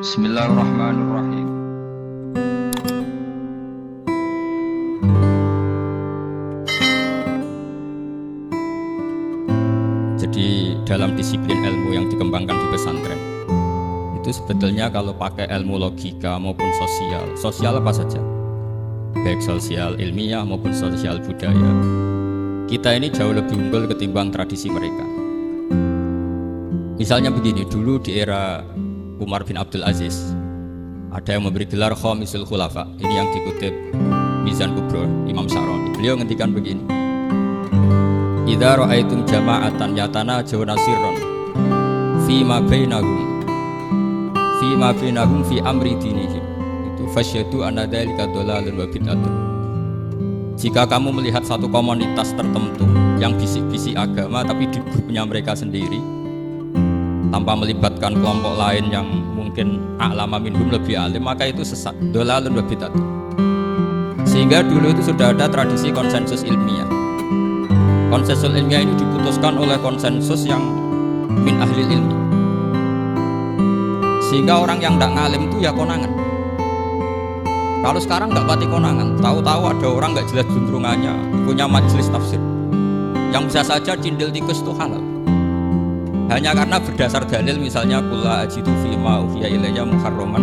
Bismillahirrahmanirrahim. Jadi dalam disiplin ilmu yang dikembangkan di pesantren itu sebetulnya kalau pakai ilmu logika maupun sosial apa saja, baik sosial ilmiah maupun sosial budaya, kita ini jauh lebih unggul ketimbang tradisi mereka. Misalnya begini, dulu di era Umar bin Abdul Aziz ada yang memberi gelar Khamisul Khulafa. Ini yang dikutip Mizan Kubro Imam Syaroni. Beliau ngendikan begini: idza ra'aitum jama'atan yatanajawna sirran fi ma bainahum fi amri dinihim, itu fasyhadu anna dzalika dhalalun wa bid'atun. Jika kamu melihat satu komunitas tertentu yang bisik-bisik agama tapi di grupnya mereka sendiri tanpa melibatkan kelompok lain yang mungkin a'lama minhum, lebih alim, maka itu sesat, dhalalun wa bid'atun. Sehingga dulu itu sudah ada tradisi konsensus ilmiah. Konsensus ilmiah ini diputuskan oleh konsensus yang min ahli ilmi, sehingga orang yang tidak ngalim itu ya konangan. Kalau sekarang nggak pati konangan, tahu-tahu ada orang nggak jelas juntrungannya punya majelis tafsir yang bisa saja cindil tikus itu halal, hanya karena berdasar dalil, misalnya kula ajidu fi ma uhiya ilayya muharraman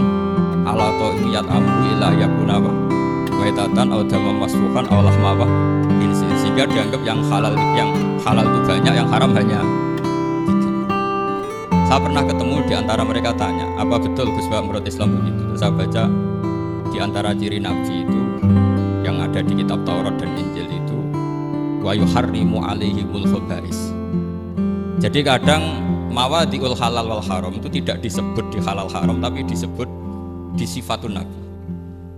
ala ta'imiyat amru ila yakuna waitatan aw damam masfuhan aw lahma insin, sehingga dianggap yang halal itu banyak, yang haram hanya 3. Saya pernah ketemu di antara mereka, tanya, apa betul Gus Bak menurut Islam begitu? Terus saya baca di antara ciri Nabi itu yang ada di kitab Taurat dan Injil itu wa yuharrimu alaihimul khaba'is. Jadi kadang mawadi'ul halal wal haram itu tidak disebut di halal haram, tapi disebut di sifatun Nabi.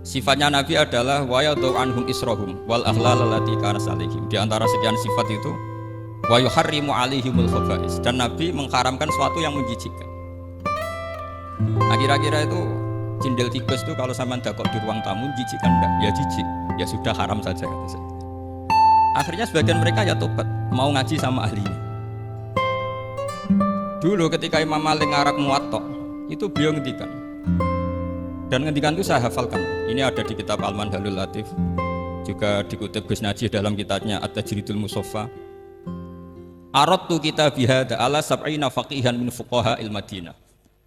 Sifatnya Nabi adalah wa yadau anhum israhum wal aghlal allati kanat alaihim. Di antara sekian sifat itu wa yuharrimu alaihimul khaba'is, dan Nabi mengharamkan sesuatu yang menjijikkan. Nah, kira-kira itu cindil tikus itu kalau sama dakok di ruang tamu jijik kan? Enggak, ya jijik, ya sudah haram saja kata saya. Akhirnya sebagian mereka ya tobat, mau ngaji sama ahlinya. Dulu ketika Imam Malik ngarak Muwatta itu beliau ngendikan, dan ngendikan itu saya hafalkan. Ini ada di kitab Al-Manhalul Latif, juga dikutip Gus Najih dalam kitabnya At-Tajridul Musaffa. Aradtu kitabihada ala sab'ina faqihan min fuqaha il-Madinah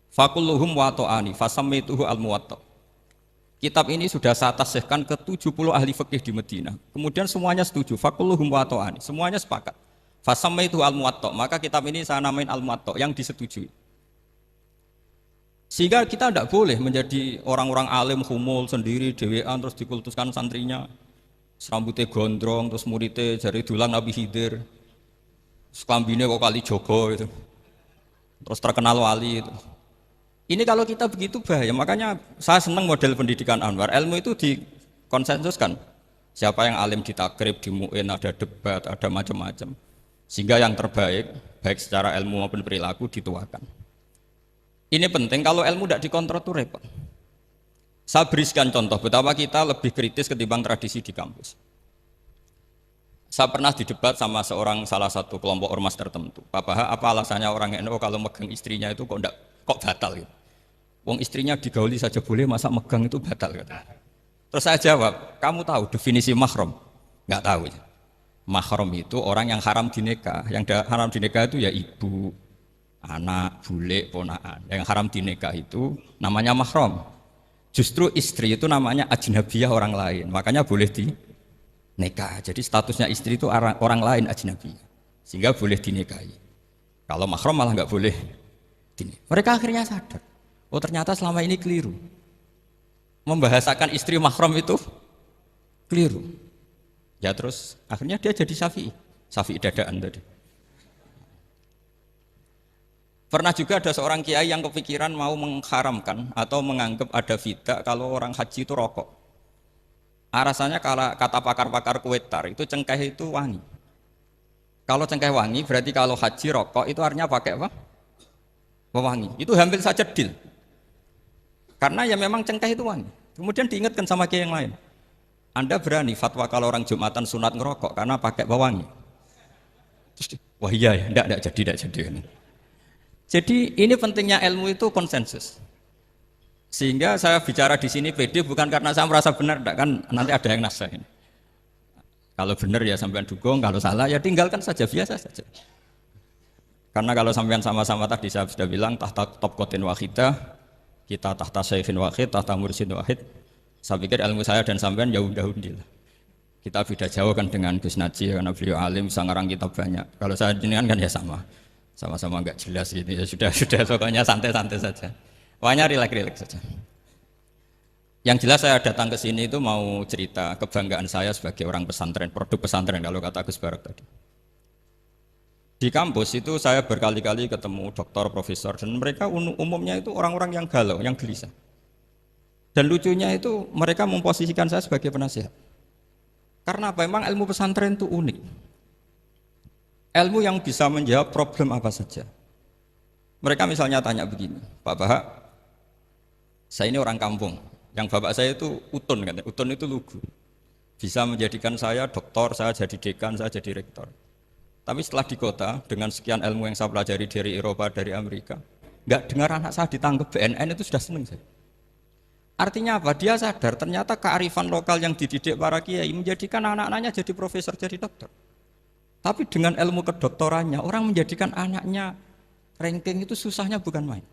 fakulluhum wato'ani fasammaituhu al-Muwatta. Kitab ini sudah saya tasihkan ke 70 ahli fikih di Madinah, kemudian semuanya setuju, fakulluhum wato'ani, semuanya sepakat, fasammaituhu al-Muwatta, maka kitab ini saya namain al-Muwatta, yang disetujui. Sehingga kita tidak boleh menjadi orang-orang alim humul sendiri dewean terus dikultuskan santrinya, rambutnya gondrong, terus muridnya jari dulang Nabi Khidir, sekambine kok kali jogo itu, terus terkenal wali itu. Ini kalau kita begitu bahaya. Makanya saya senang model pendidikan Anwar. Ilmu itu dikonsensuskan. Siapa yang alim ditakrib, di mu'in, ada debat, ada macam-macam. Sehingga yang terbaik, baik secara ilmu maupun perilaku, dituakan. Ini penting, kalau ilmu tidak dikontrol itu repot. Saya berikan contoh betapa kita lebih kritis ketimbang tradisi di kampus. Saya pernah didebat sama salah satu kelompok ormas tertentu. Pak, apa alasannya orang NU kalau megang istrinya itu kok batal gitu? Wong istrinya digauli saja boleh, masa megang itu batal kata. Terus saya jawab, kamu tahu definisi mahram? Enggak tahu. Mahram itu orang yang haram dinikah. Yang haram dinikah itu ya ibu, anak, bule, ponakan. Yang haram dinikah itu namanya mahram. Justru istri itu namanya ajnabiyah, orang lain. Makanya boleh dinikah. Jadi statusnya istri itu orang lain, ajnabiyah. Sehingga boleh dinikahi. Kalau mahram malah enggak boleh dinikah. Mereka akhirnya sadar, oh ternyata selama ini keliru. Membahasakan istri mahram itu keliru. Ya terus akhirnya dia jadi Syafi'i dadaan tadi. Pernah juga ada seorang kiai yang kepikiran mau mengharamkan atau menganggap ada fidah kalau orang haji itu rokok. Rasanya kata pakar-pakar kuetar itu cengkeh itu wangi. Kalau cengkeh wangi berarti kalau haji rokok itu artinya pakai apa? Wangi. Itu hampir saja deal. Karena ya memang cengkeh itu wangi. Kemudian diingatkan sama kiai yang lain, Anda berani fatwa kalau orang Jumatan sunat ngerokok karena pakai pewangi? Wah iya ya, enggak jadi. Jadi ini pentingnya ilmu itu konsensus. Sehingga saya bicara di sini pede bukan karena saya merasa benar, enggak, kan nanti ada yang nasehatin. Kalau benar ya sampean dukung, kalau salah ya tinggalkan saja, biasa saja. Karena kalau sampean sama-sama tadi saya sudah bilang tahta topkotin wahidah, kita tahta syekhin wahid, tahta mursyid wahid. Saya pikir ilmu saya dan sampean jauh-jauh lah. Kita beda jauh kan dengan Gus Naji karena beliau alim, bisa ngarang kitab banyak. Kalau saya jenengan kan ya sama-sama enggak jelas gitu ya sudah pokoknya santai-santai saja. Pokoknya rileks saja. Yang jelas saya datang ke sini itu mau cerita kebanggaan saya sebagai orang pesantren, produk pesantren kalau kata Gus Barak tadi. Di kampus itu saya berkali-kali ketemu dokter, profesor, dan mereka umumnya itu orang-orang yang galau, yang gelisah. Dan lucunya itu mereka memposisikan saya sebagai penasihat. Karena apa? Memang ilmu pesantren itu unik. Ilmu yang bisa menjawab problem apa saja. Mereka misalnya tanya begini, Pak Bahak, saya ini orang kampung. Yang bapak saya itu utun, katanya. Utun itu lugu. Bisa menjadikan saya doktor, saya jadi dekan, saya jadi rektor. Tapi setelah di kota, dengan sekian ilmu yang saya pelajari dari Eropa, dari Amerika, nggak dengar anak saya ditangkap BNN itu sudah seneng saya. Artinya apa? Dia sadar ternyata kearifan lokal yang dididik para kiai menjadikan anak-anaknya jadi profesor, jadi dokter. Tapi dengan ilmu kedoktorannya, orang menjadikan anaknya ranking itu susahnya bukan main.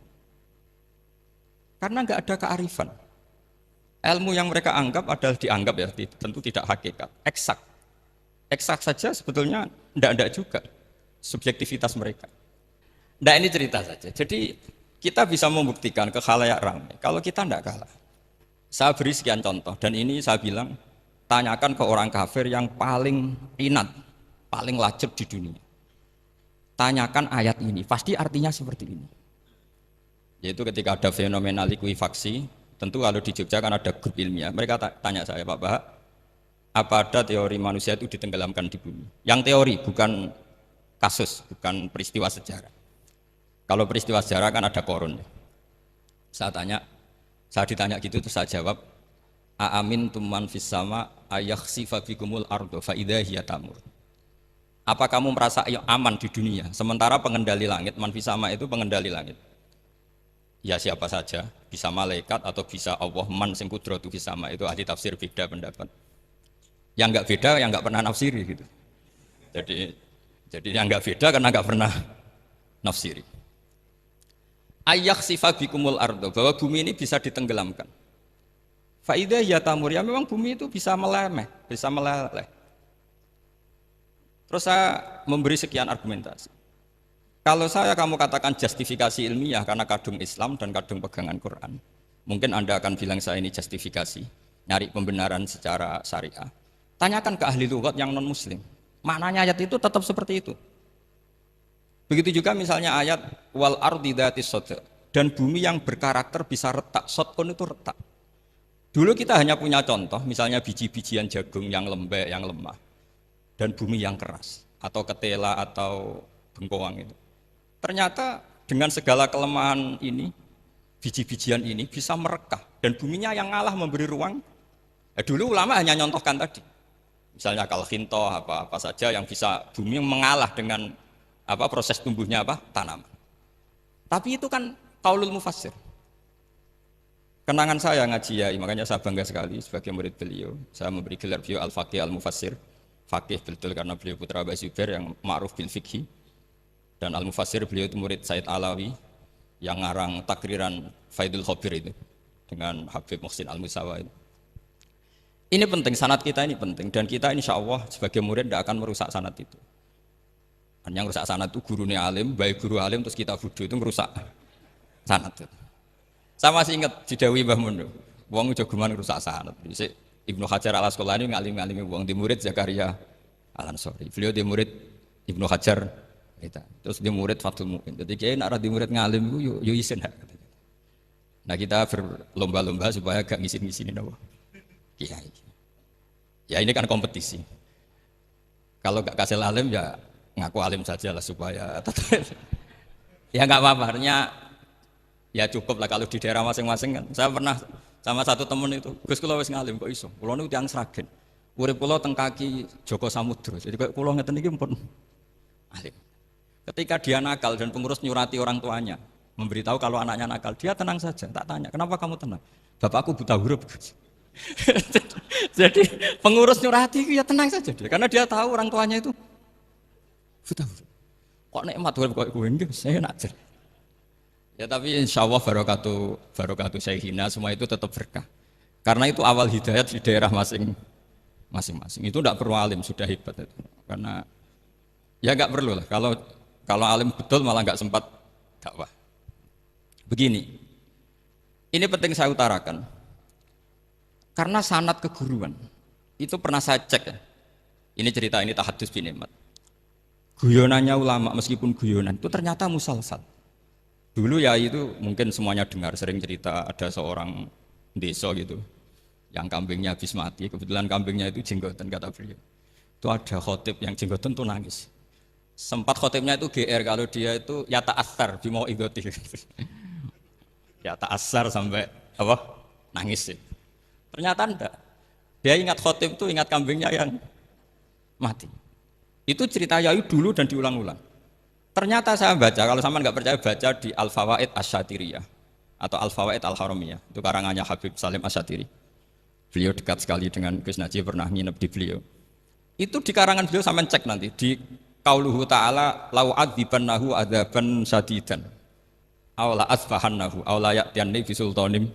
Karena nggak ada kearifan. Ilmu yang mereka anggap adalah dianggap ya, tentu tidak hakikat, eksak. Eksak saja sebetulnya tidak juga subjektivitas mereka. Nah ini cerita saja. Jadi kita bisa membuktikan ke khalayak ramai kalau kita tidak kalah. Saya beri sekian contoh dan ini saya bilang tanyakan ke orang kafir yang paling inat, paling lacep di dunia. Tanyakan ayat ini, pasti artinya seperti ini. Yaitu ketika ada fenomena likuifaksi, tentu kalau di Jogja kan ada grup ilmiah, mereka tanya saya, Pak Bahak, apa ada teori manusia itu ditenggelamkan di bumi? Yang teori, bukan kasus, bukan peristiwa sejarah. Kalau peristiwa sejarah kan ada korun. Saya ditanya gitu, terus saya jawab, Aamin tuman fis sama ayakhsifa bikumul ardo fa idza hiya tamur. Apa kamu merasa aman di dunia? Sementara pengendali langit, man fis sama itu pengendali langit. Ya siapa saja, bisa malaikat atau bisa Allah, man sing kudratu fis sama, itu ahli tafsir beda pendapat. Yang enggak beda yang enggak pernah nafsiri gitu. Jadi yang enggak beda karena enggak pernah nafsiri. Ayakhsifa bikumul ardo, bahwa bumi ini bisa ditenggelamkan. Fa idza hiya tamur, ya memang bumi itu bisa meleleh. Terus saya memberi sekian argumentasi. Kalau kamu katakan justifikasi ilmiah karena kadung Islam dan kadung pegangan Quran, mungkin Anda akan bilang saya ini justifikasi, nyari pembenaran secara syariah. Tanyakan ke ahli lughat yang non muslim, maknanya ayat itu tetap seperti itu. Begitu juga misalnya ayat wal ardi dzatis sodq, dan bumi yang berkarakter bisa retak, sodqun itu retak. Dulu kita hanya punya contoh, misalnya biji-bijian jagung yang lembek, yang lemah, dan bumi yang keras, atau ketela atau bengkoang itu. Ternyata dengan segala kelemahan ini, biji-bijian ini bisa merekah, dan buminya yang ngalah memberi ruang. Dulu ulama hanya nyontohkan tadi, misalnya kalkhinto apa saja yang bisa bumi mengalah dengan proses tumbuhnya tanaman. Tapi itu kan qaulul mufassir. Kenangan saya ngaji ya, makanya saya bangga sekali sebagai murid beliau. Saya memberi gelar beliau al-faqih al-mufassir. Faqih betul karena beliau putra Abu Zubair yang ma'ruf bil fikhi. Dan al-mufassir beliau itu murid Said Alawi yang ngarang takriran Faidul Khabir itu dengan Habib Muhsin Al-Musawa itu. Ini penting, sanad kita ini penting, dan kita insya Allah sebagai murid tidak akan merusak sanad itu. Dan yang merusak sanad itu gurunya alim, baik guru alim terus kita bodoh itu merusak sanad itu. Saya masih ingat didawi Mbah Mun, wong jogeman merusak sanad. Ibnu Hajar Al-Asqalani ngalim-ngalimi wong, di murid Zakaria Al-Ansori. Beliau di murid Ibnu Hajar kita. Terus di murid Fathul Mu'in. Jadi kiai nak di murid ngalim itu yo isin hak. Nah kita berlomba-lomba supaya gak ngisin-ngisinin apa. Kiai. Ya ini kan kompetisi. Kalau gak kasih alim ya ngaku alim saja lah supaya ya nggak apa-apa. Ya cukup lah kalau di daerah masing-masing kan. Saya pernah sama satu temen itu, Gus kula wis ngalim kok iso. Kula niku tiyang Sragen. Urip kula teng kaki Joko Samudra. Jadi kok kula ngeten iki pun alim. Ketika dia nakal dan pengurus nyurati orang tuanya, memberitahu kalau anaknya nakal. Dia tenang saja. Tak tanya, kenapa kamu tenang? Bapakku buta huruf. Jadi pengurus nyurati itu ya tenang saja dia, karena dia tahu orang tuanya itu buta huruf. Kok nikmat kok gue enggak, saya nak cer. Ya tapi insya Allah barokatuh Syekhina semua itu tetap berkah. Karena itu awal hidayat di daerah masing-masing. Itu tidak perlu alim, sudah hebat itu. Karena ya nggak perlu lah. Kalau alim betul malah nggak sempat dakwah. Begini, ini penting saya utarakan. Karena sanad keguruan itu pernah saya cek ya. Ini cerita ini tahadus bin Imad. Guyonannya ulama meskipun guyonan itu ternyata musalsal. Dulu ya itu mungkin semuanya dengar sering cerita ada seorang desa gitu yang kambingnya habis mati, kebetulan kambingnya itu jenggotan kata beliau. Itu ada khotib yang jenggotan tuh nangis. Sempat khotibnya itu GR kalau dia itu ya ta'assar bimau idoti. Ya ta'assar sampai apa? Nangis sih. Ternyata enggak. Dia ingat khotib itu ingat kambingnya yang mati. Itu cerita Yayu dulu dan diulang-ulang. Ternyata saya baca, kalau sama nggak percaya baca di Al-Fawaid Asy-Syatiriyah atau Al-Fawaid Al-Haramiyah. Itu karangannya Habib Salim Asy-Syatiri. Beliau dekat sekali dengan Gus Najib, pernah nginep di beliau. Itu di karangan beliau sampai cek nanti di qauluhu ta'ala lau adzibannahu adzaban syadidan aw la asfahannahu aw la ya'tiyanni bi sultanim.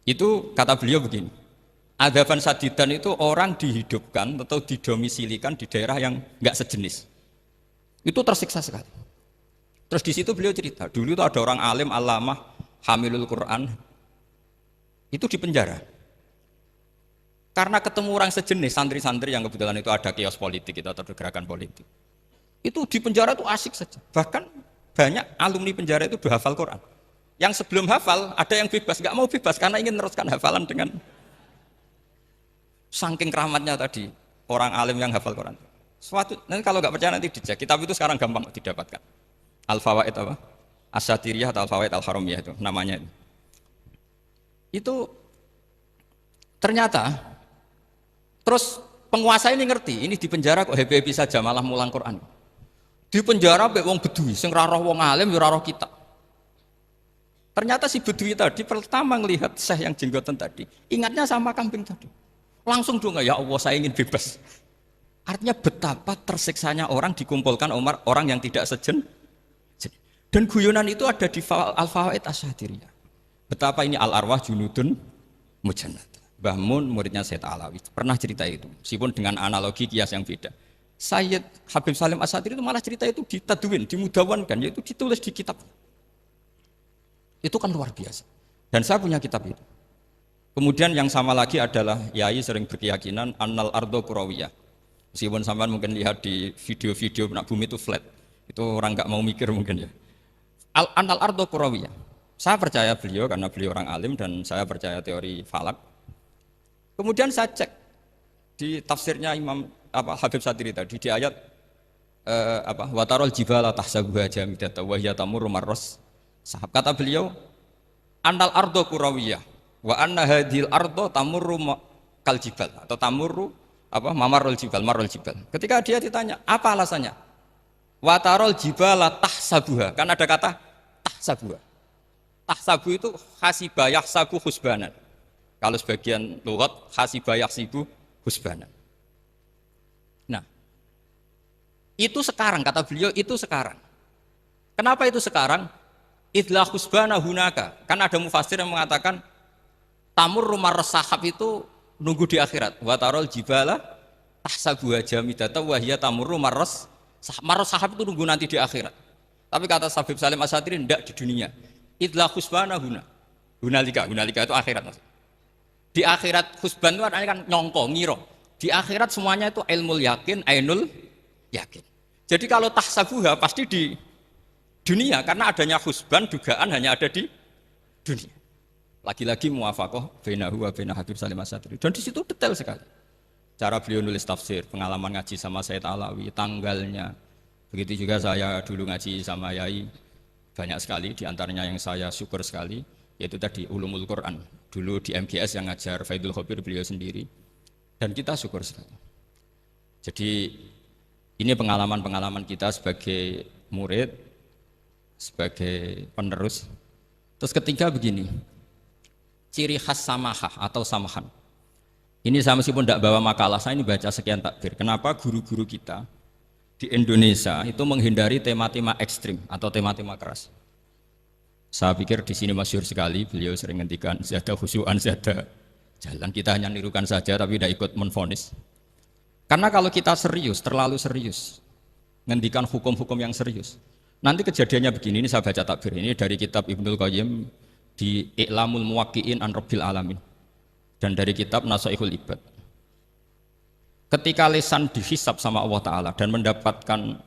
Itu kata beliau begini. Adzaban syadidan itu orang dihidupkan atau didomisilikan di daerah yang enggak sejenis. Itu tersiksa sekali. Terus di situ beliau cerita, dulu itu ada orang alim alamah hamilul Quran itu di penjara. Karena ketemu orang sejenis, santri-santri yang kebetulan itu ada kios politik itu atau gerakan politik. Itu di penjara itu asik saja. Bahkan banyak alumni penjara itu udah hafal Quran. Yang sebelum hafal ada yang bebas, nggak mau bebas karena ingin meneruskan hafalan dengan saking keramatnya tadi orang alim yang hafal Quran. Nanti kalau nggak percaya nanti dicek. Kitab itu sekarang gampang didapatkan. Al-Fawaid apa? Asy-Syatiriyah atau Al-Fawaid Al-Haramiyah itu namanya. Itu ternyata terus penguasa ini ngerti, ini di penjara kok happy-happy saja malah mulang Quran. Di penjara mbek wong bedui sing ora roh wong alim ya ora roh kitab. Ternyata si bedui tadi pertama melihat syekh yang jenggotan tadi, ingatnya sama kambing tadi. Langsung dong, ya Allah saya ingin bebas. Artinya betapa tersiksanya orang dikumpulkan orang yang tidak sejen. Dan guyonan itu ada di Al-Fawaid Asy-Syatiriyah. Betapa ini al-arwah junudun mujannad. Mbah Mun muridnya Sayyid Alawi pernah cerita itu, meskipun dengan analogi kias yang beda. Sayyid Habib Salim Asy-Syatiri itu malah cerita itu ditadwin, dimudawankan, yaitu ditulis di kitab. Itu kan luar biasa. Dan saya punya kitab itu. Kemudian yang sama lagi adalah Yai sering berkeyakinan annal ardo kurawiyah. Meskipun sampean mungkin lihat di video-video nak bumi itu flat, itu orang nggak mau mikir mungkin ya. Annal ardo kurawiyah. Saya percaya beliau karena beliau orang alim dan saya percaya teori falak. Kemudian saya cek di tafsirnya Imam Habib Syatiri tadi di ayat watarol jibala tahsabuha jamidata wa hiya tamurru marras sahab. Kata beliau annal ardo kurawiyah wa anna hadhil ardo tamurru kal jibal atau tamurru mamarul jibal marul jibal. Ketika dia ditanya apa alasannya, watarol jibala tahsabuha, kan ada kata tahsabuha. Tahsabu itu hasibah yahsabu husbanan. Kalau sebagian lughat hasibah yahsibu husbanan. Nah, itu sekarang kata beliau itu sekarang. Kenapa itu sekarang? Idlah husbana hunaka. Kan ada mufassir yang mengatakan tamur rumah sahab itu nunggu di akhirat. Watarol jibala tahsabuha jamidata wa hiya tamurru marras sahab itu nunggu nanti di akhirat. Tapi kata Habib Salim Asy-Syatiri tidak di dunia. Idlah husbana hunalika itu akhirat maksudnya. Di akhirat husban itu artinya kan nyongko, ngiro. Di akhirat semuanya itu ilmul yakin, ainul yakin. Jadi kalau tahsabuha pasti di dunia karena adanya husban dugaan hanya ada di dunia. Lagi-lagi muwafaqah bainahu wa bain Habib Salim Asy-Syatiri. Dan di situ detail sekali. Cara beliau nulis tafsir, pengalaman ngaji sama Sayyid Alawi, tanggalnya. Begitu juga saya dulu ngaji sama Yai. Banyak sekali, diantaranya yang saya syukur sekali, yaitu tadi Ulumul Quran. Dulu di MGS yang ngajar Faidul Khobir beliau sendiri. Dan kita syukur sekali. Jadi ini pengalaman-pengalaman kita sebagai murid, sebagai penerus. Terus ketiga begini, ciri khas samahah atau samahan. Ini saya meskipun tidak bawa makalah, saya ini baca sekian takbir. Kenapa guru-guru kita di Indonesia itu menghindari tema-tema ekstrim atau tema-tema keras? Saya pikir di sini masyhur sekali, beliau sering ngendikan zada khusyu'an zada jalan, kita hanya nirukan saja tapi tidak ikut menvonis. Karena kalau kita serius, terlalu serius, ngendikan hukum-hukum yang serius, nanti kejadiannya begini. Ini saya baca takbir ini dari kitab Ibnul Qayyim di I'lamul Muwaqqi'in an Rabbil Alamin dan dari kitab Nasaihul Ibad. Ketika lisan dihisab sama Allah Ta'ala dan mendapatkan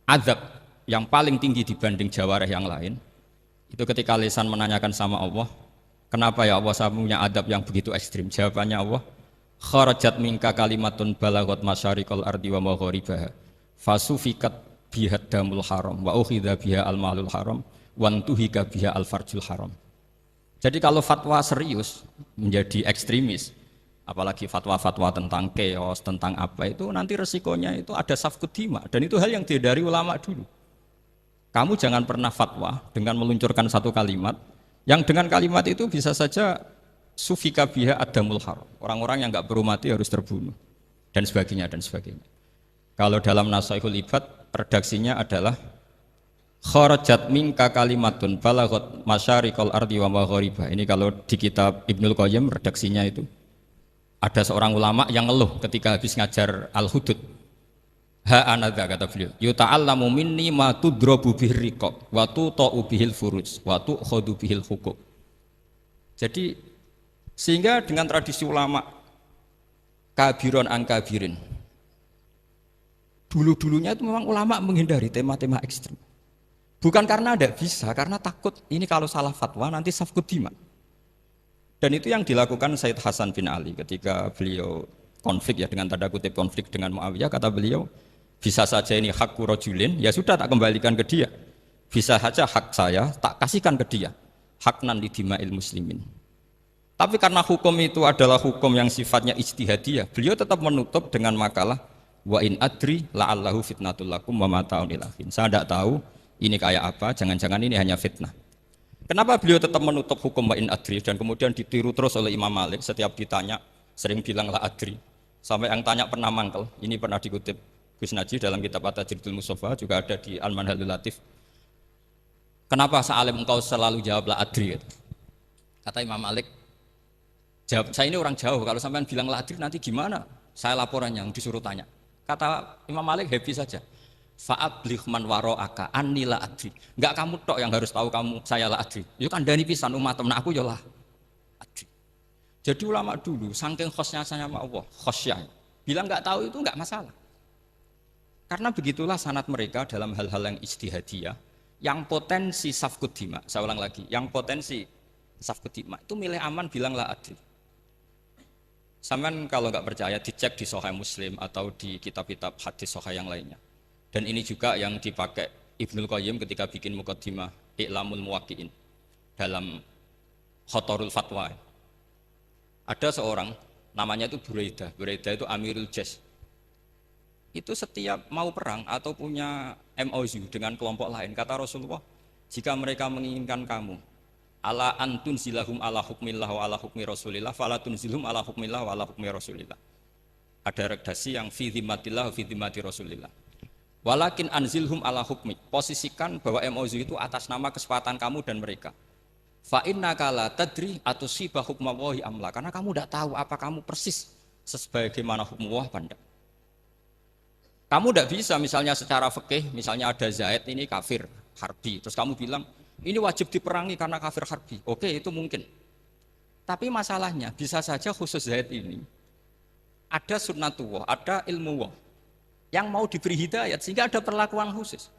azab yang paling tinggi dibanding jawareh yang lain, itu ketika lisan menanyakan sama Allah, kenapa ya Allah saya punya adab yang begitu ekstrim? Jawabannya Allah, kharajat minka kalimatun balagot masyariqal ardi wa magharibaha fasufikat biha damul haram wa ukhidha biha al malul haram wantuhika biha al farjul haram. Jadi kalau fatwa serius menjadi ekstremis, apalagi fatwa-fatwa tentang chaos, tentang apa, itu nanti resikonya itu ada safkut dima, dan itu hal yang dihindari ulama dulu. Kamu jangan pernah fatwa dengan meluncurkan satu kalimat yang dengan kalimat itu bisa saja sufika biha adamul haram, orang-orang yang nggak perlu mati harus terbunuh, dan sebagainya dan sebagainya. Kalau dalam Nasaihul Ibad redaksinya adalah kharajat minka kalimatun balagot masyariqal ardi wa magharibaha. Ini kalau di kitab Ibnul Qayyim redaksinya itu ada seorang ulama yang ngeluh ketika habis ngajar Al-Hudud. Ha anadza, kata beliau, yuta'allamu minni ma tudrabu bihir riqab wa tuta'u bihil furuj wa tu'khadhu bihil huquq. Jadi sehingga dengan tradisi ulama kabiron an kabirin, dulu-dulunya itu memang ulama menghindari tema-tema ekstrem. Bukan karena tidak bisa, karena takut ini kalau salah fatwa nanti safkut dima. Dan itu yang dilakukan Said Hasan bin Ali ketika beliau konflik, ya dengan tanda kutip konflik dengan Muawiyah. Kata beliau, bisa saja ini hak rajulin, ya sudah tak kembalikan ke dia. Bisa saja hak saya tak kasihkan ke dia, haknan lidima'il muslimin. Tapi karena hukum itu adalah hukum yang sifatnya ijtihadiyah, beliau tetap menutup dengan makalah wa in adri la'allahu fitnatul lakum wa mata'un ilahin. Saya tidak tahu ini kayak apa, jangan-jangan ini hanya fitnah. Kenapa beliau tetap menutup hukum wa in adri dan kemudian ditiru terus oleh Imam Malik, setiap ditanya sering bilang la adri. Sampai yang tanya pernah mangkel, ini pernah dikutip Gus Najih dalam kitab At-Tajridul Mustafa, juga ada di Al-Manhalul Latif. Kenapa sa'alim engkau selalu jawab la adri? Kata Imam Malik, jawab, saya ini orang jauh, kalau sampean bilang la adri nanti gimana? Saya laporan yang disuruh tanya. Kata Imam Malik, happy saja. Fa'abligh man wara'aka anni la adri. Enggak kamu tok yang harus tahu kamu saya la adri. Itu kan dari pisan umat temen aku ya la adri. Jadi ulama dulu saking khosnya sama Allah, khosyah, bilang enggak tahu itu enggak masalah. Karena begitulah sanad mereka dalam hal-hal yang ijtihadiyah, yang potensi safkut dima. Saya ulang lagi, yang potensi safkut dima itu milih aman bilang la adri. Sampean kalau enggak percaya dicek di Sahih Muslim atau di kitab-kitab hadis sahih yang lainnya. Dan ini juga yang dipakai Ibnul Qayyim ketika bikin muqaddimah I'lamul Muwaqqi'in dalam Khotorul Fatwa. Ada seorang namanya itu Buraidah. Buraidah itu Amirul Jaish. Itu setiap mau perang atau punya MOU dengan kelompok lain, kata Rasulullah, jika mereka menginginkan kamu ala antun zilahum ala hukmillah wa ala hukmi rasulillah fala tunzilhum ala hukmillah wa ala hukmi rasulillah. Ada redaksi yang fi dhimmatillah wa fi dhimmati rasulillah. Walakin anzilhum ala hukmi, posisikan bahwa MOU itu atas nama kesepakatan kamu dan mereka. Fa innaka la tadri atusiba hukmallahi amla, karena kamu tidak tahu apa kamu persis sebagaimana hukum Allah apa enggak. Kamu tidak bisa misalnya secara fikih, misalnya ada Zaid ini kafir harbi, terus kamu bilang ini wajib diperangi karena kafir harbi. Oke, itu mungkin. Tapi masalahnya bisa saja khusus Zaid ini ada sunnatullah, ada ilmu Allah yang mau diberi hidayat sehingga ada perlakuan khusus.